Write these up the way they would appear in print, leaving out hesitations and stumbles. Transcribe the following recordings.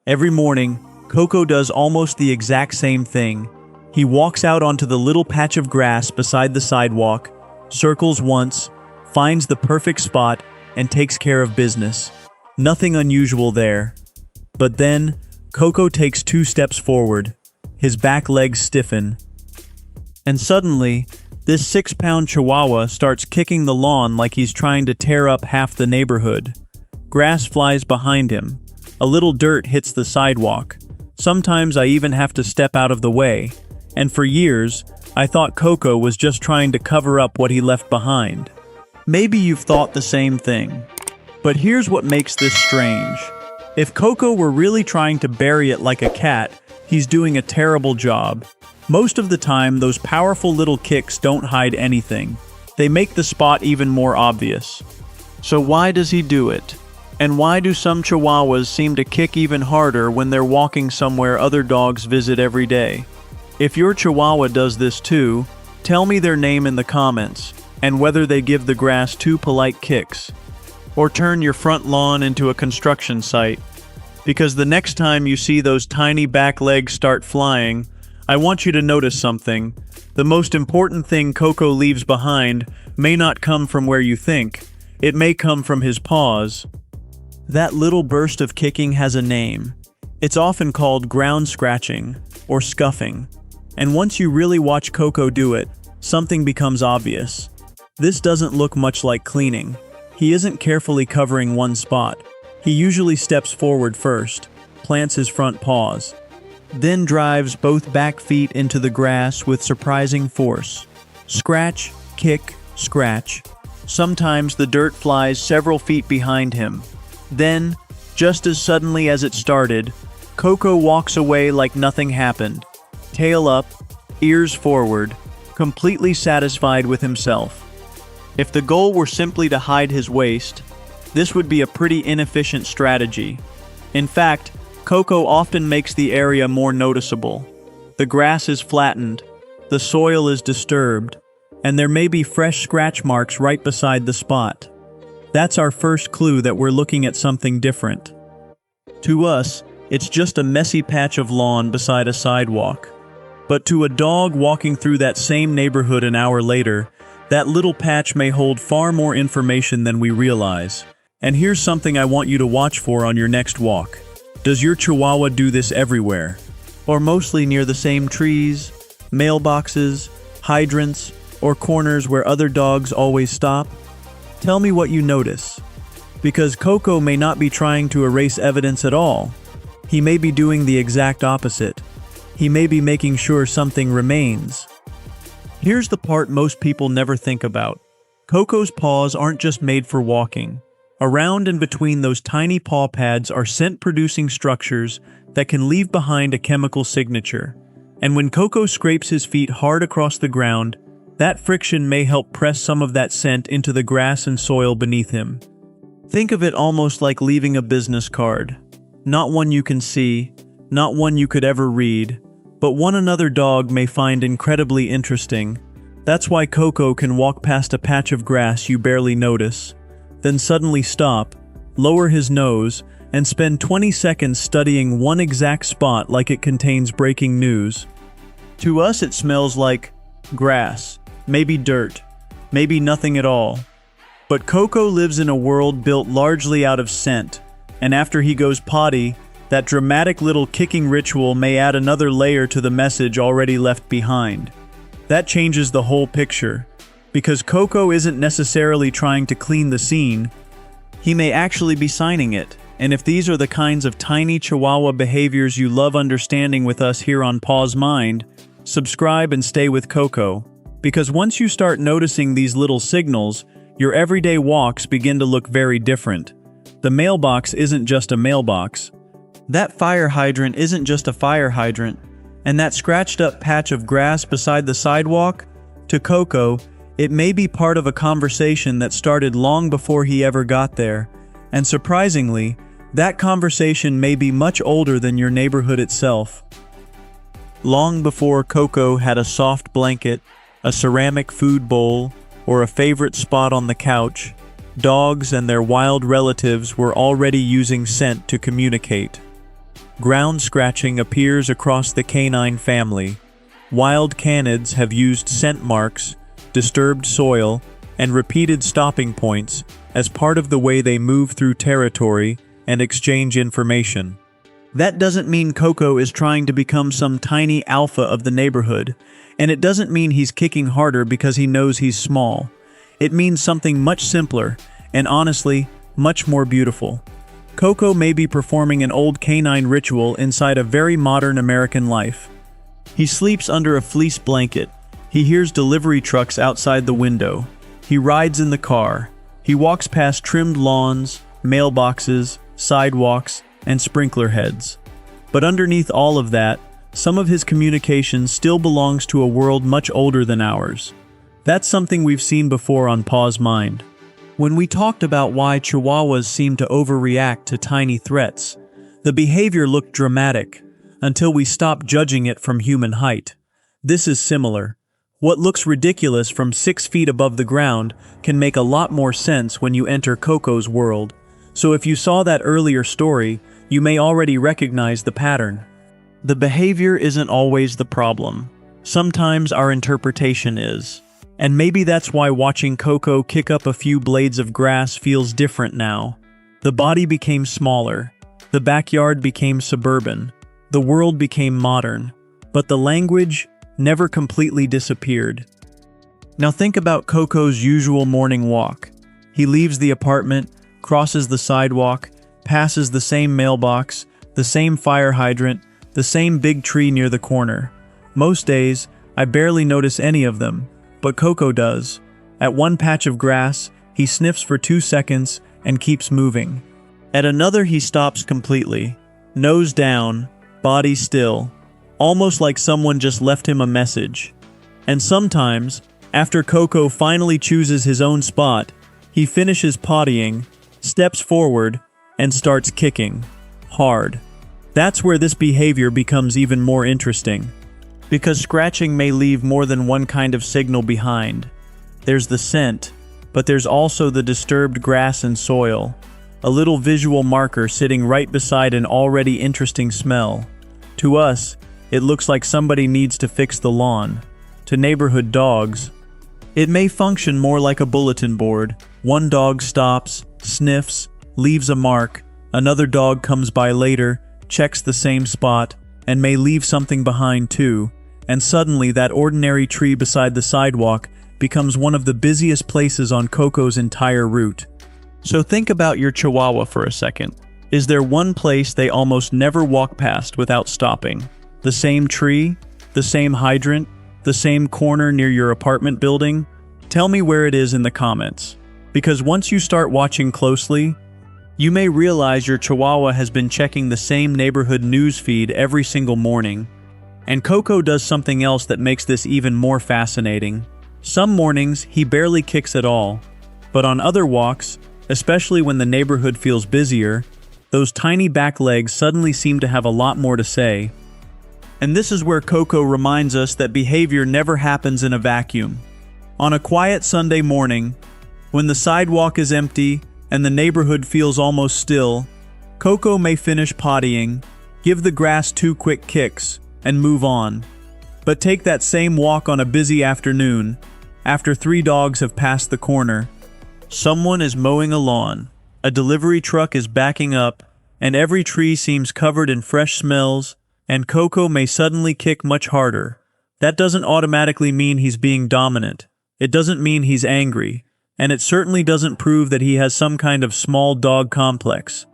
Every morning, Coco does almost the exact same thing. He walks out onto the little patch of grass beside the sidewalk, circles once, finds the perfect spot, and takes care of business. Nothing unusual there. But then, Coco takes 2 steps forward. His back legs stiffen. And suddenly, this 6-pound Chihuahua starts kicking the lawn like he's trying to tear up half the neighborhood. Grass flies behind him. A little dirt hits the sidewalk. Sometimes I even have to step out of the way. And for years, I thought Coco was just trying to cover up what he left behind. Maybe you've thought the same thing. But here's what makes this strange. If Coco were really trying to bury it like a cat, he's doing a terrible job. Most of the time, those powerful little kicks don't hide anything. They make the spot even more obvious. So why does he do it? And why do some Chihuahuas seem to kick even harder when they're walking somewhere other dogs visit every day? If your Chihuahua does this too, tell me their name in the comments, and whether they give the grass 2 polite kicks. Or turn your front lawn into a construction site. Because the next time you see those tiny back legs start flying, I want you to notice something. The most important thing Coco leaves behind may not come from where you think. It may come from his paws. That little burst of kicking has a name. It's often called ground scratching or scuffing. And once you really watch Coco do it, something becomes obvious. This doesn't look much like cleaning. He isn't carefully covering one spot. He usually steps forward first, plants his front paws, then drives both back feet into the grass with surprising force. Scratch, kick, scratch. Sometimes the dirt flies several feet behind him. Then, just as suddenly as it started, Coco walks away like nothing happened. Tail up, ears forward, completely satisfied with himself. If the goal were simply to hide his waste, this would be a pretty inefficient strategy. In fact, Coco often makes the area more noticeable. The grass is flattened, the soil is disturbed, and there may be fresh scratch marks right beside the spot. That's our first clue that we're looking at something different. To us, it's just a messy patch of lawn beside a sidewalk. But to a dog walking through that same neighborhood an hour later, that little patch may hold far more information than we realize. And here's something I want you to watch for on your next walk. Does your Chihuahua do this everywhere? Or mostly near the same trees, mailboxes, hydrants, or corners where other dogs always stop? Tell me what you notice. Because Coco may not be trying to erase evidence at all. He may be doing the exact opposite. He may be making sure something remains. Here's the part most people never think about. Coco's paws aren't just made for walking. Around and between those tiny paw pads are scent-producing structures that can leave behind a chemical signature. And when Coco scrapes his feet hard across the ground, that friction may help press some of that scent into the grass and soil beneath him. Think of it almost like leaving a business card. Not one you can see, not one you could ever read, but one another dog may find incredibly interesting. That's why Coco can walk past a patch of grass you barely notice, then suddenly stop, lower his nose, and spend 20 seconds studying one exact spot like it contains breaking news. To us it smells like grass, maybe dirt, maybe nothing at all. But Coco lives in a world built largely out of scent, and after he goes potty, that dramatic little kicking ritual may add another layer to the message already left behind. That changes the whole picture, because Coco isn't necessarily trying to clean the scene. He may actually be signing it, and if these are the kinds of tiny Chihuahua behaviors you love understanding with us here on PAWS Mind, subscribe and stay with Coco, because once you start noticing these little signals, your everyday walks begin to look very different. The mailbox isn't just a mailbox. That fire hydrant isn't just a fire hydrant, and that scratched up patch of grass beside the sidewalk, to Coco, it may be part of a conversation that started long before he ever got there, and surprisingly, that conversation may be much older than your neighborhood itself. Long before Coco had a soft blanket, a ceramic food bowl, or a favorite spot on the couch, dogs and their wild relatives were already using scent to communicate. Ground scratching appears across the canine family. Wild canids have used scent marks, disturbed soil, and repeated stopping points as part of the way they move through territory and exchange information. That doesn't mean Coco is trying to become some tiny alpha of the neighborhood, and it doesn't mean he's kicking harder because he knows he's small. It means something much simpler, and honestly, much more beautiful. Coco may be performing an old canine ritual inside a very modern American life. He sleeps under a fleece blanket. He hears delivery trucks outside the window. He rides in the car. He walks past trimmed lawns, mailboxes, sidewalks, and sprinkler heads. But underneath all of that, some of his communication still belongs to a world much older than ours. That's something we've seen before on PAWS Mind. When we talked about why Chihuahuas seem to overreact to tiny threats, the behavior looked dramatic until we stopped judging it from human height. This is similar. What looks ridiculous from 6 feet above the ground can make a lot more sense when you enter Coco's world. So if you saw that earlier story, you may already recognize the pattern. The behavior isn't always the problem. Sometimes our interpretation is. And maybe that's why watching Coco kick up a few blades of grass feels different now. The body became smaller. The backyard became suburban. The world became modern. But the language never completely disappeared. Now think about Coco's usual morning walk. He leaves the apartment, crosses the sidewalk, passes the same mailbox, the same fire hydrant, the same big tree near the corner. Most days, I barely notice any of them, but Coco does. At one patch of grass, he sniffs for 2 seconds and keeps moving. At another, he stops completely, nose down, body still, almost like someone just left him a message. And sometimes, after Coco finally chooses his own spot, he finishes pottying, steps forward, and starts kicking. Hard. That's where this behavior becomes even more interesting. Because scratching may leave more than one kind of signal behind. There's the scent, but there's also the disturbed grass and soil. A little visual marker sitting right beside an already interesting smell. To us, it looks like somebody needs to fix the lawn. To neighborhood dogs, it may function more like a bulletin board. One dog stops, sniffs, leaves a mark. Another dog comes by later, checks the same spot, and may leave something behind too. And suddenly that ordinary tree beside the sidewalk becomes one of the busiest places on Coco's entire route. So think about your Chihuahua for a second. Is there one place they almost never walk past without stopping? The same tree? The same hydrant? The same corner near your apartment building? Tell me where it is in the comments. Because once you start watching closely, you may realize your Chihuahua has been checking the same neighborhood news feed every single morning. And Coco does something else that makes this even more fascinating. Some mornings, he barely kicks at all. But on other walks, especially when the neighborhood feels busier, those tiny back legs suddenly seem to have a lot more to say. And this is where Coco reminds us that behavior never happens in a vacuum. On a quiet Sunday morning, when the sidewalk is empty and the neighborhood feels almost still, Coco may finish pottying, give the grass 2 quick kicks, and move on. But take that same walk on a busy afternoon, after 3 dogs have passed the corner. Someone is mowing a lawn, a delivery truck is backing up, and every tree seems covered in fresh smells, and Coco may suddenly kick much harder. That doesn't automatically mean he's being dominant. It doesn't mean he's angry. And it certainly doesn't prove that he has some kind of small dog complex.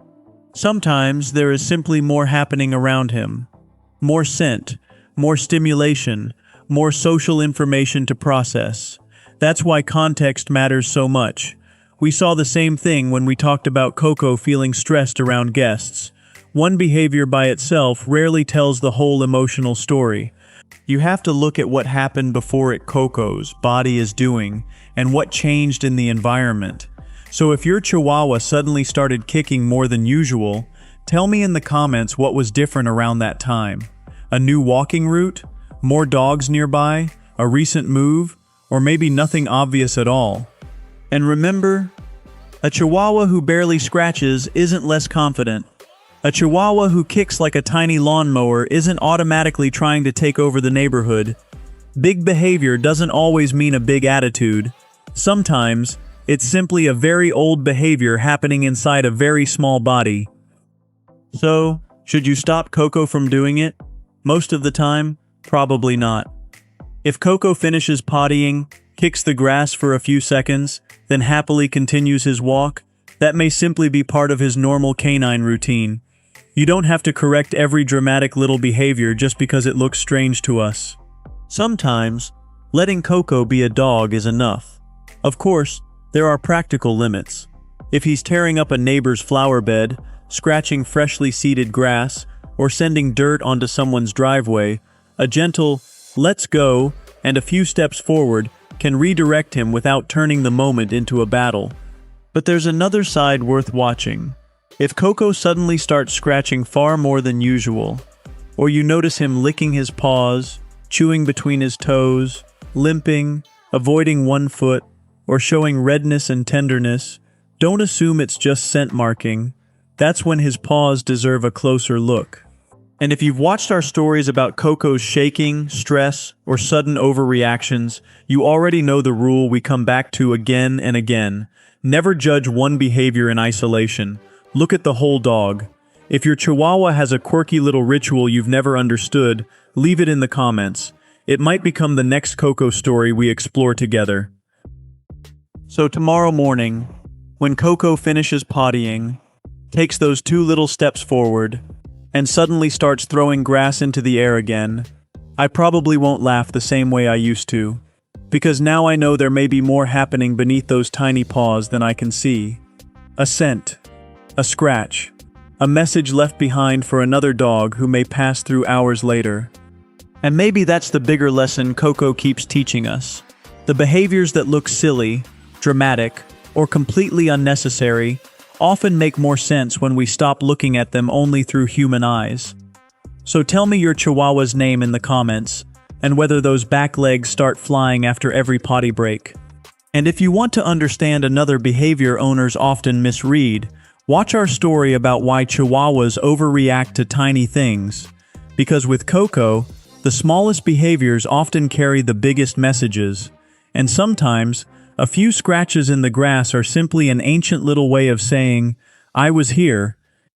Sometimes there is simply more happening around him. More scent, more stimulation, more social information to process. That's why context matters so much. We saw the same thing when we talked about Coco feeling stressed around guests. One behavior by itself rarely tells the whole emotional story. You have to look at what happened before it Coco's body is doing, and what changed in the environment. So if your Chihuahua suddenly started kicking more than usual, tell me in the comments what was different around that time. A new walking route? More dogs nearby? A recent move? Or maybe nothing obvious at all? And remember, a Chihuahua who barely scratches isn't less confident. A Chihuahua who kicks like a tiny lawnmower isn't automatically trying to take over the neighborhood. Big behavior doesn't always mean a big attitude. Sometimes, it's simply a very old behavior happening inside a very small body. So, should you stop Coco from doing it? Most of the time, probably not. If Coco finishes pottying, kicks the grass for a few seconds, then happily continues his walk, that may simply be part of his normal canine routine. You don't have to correct every dramatic little behavior just because it looks strange to us. Sometimes, letting Coco be a dog is enough. Of course, there are practical limits. If he's tearing up a neighbor's flower bed, scratching freshly seeded grass, or sending dirt onto someone's driveway, a gentle, "let's go," and a few steps forward can redirect him without turning the moment into a battle. But there's another side worth watching. If Coco suddenly starts scratching far more than usual, or you notice him licking his paws, chewing between his toes, limping, avoiding one foot, or showing redness and tenderness, don't assume it's just scent marking. That's when his paws deserve a closer look. And if you've watched our stories about Coco's shaking, stress, or sudden overreactions, you already know the rule we come back to again and again. Never judge one behavior in isolation. Look at the whole dog. If your Chihuahua has a quirky little ritual you've never understood, leave it in the comments. It might become the next Coco story we explore together. So tomorrow morning, when Coco finishes pottying, takes those 2 little steps forward, and suddenly starts throwing grass into the air again, I probably won't laugh the same way I used to, because now I know there may be more happening beneath those tiny paws than I can see. A scent, a scratch, a message left behind for another dog who may pass through hours later. And maybe that's the bigger lesson Coco keeps teaching us. The behaviors that look silly, dramatic, or completely unnecessary often make more sense when we stop looking at them only through human eyes. So tell me your Chihuahua's name in the comments, and whether those back legs start flying after every potty break. And if you want to understand another behavior owners often misread, watch our story about why Chihuahuas overreact to tiny things. Because with Coco, the smallest behaviors often carry the biggest messages, and sometimes, a few scratches in the grass are simply an ancient little way of saying, "I was here,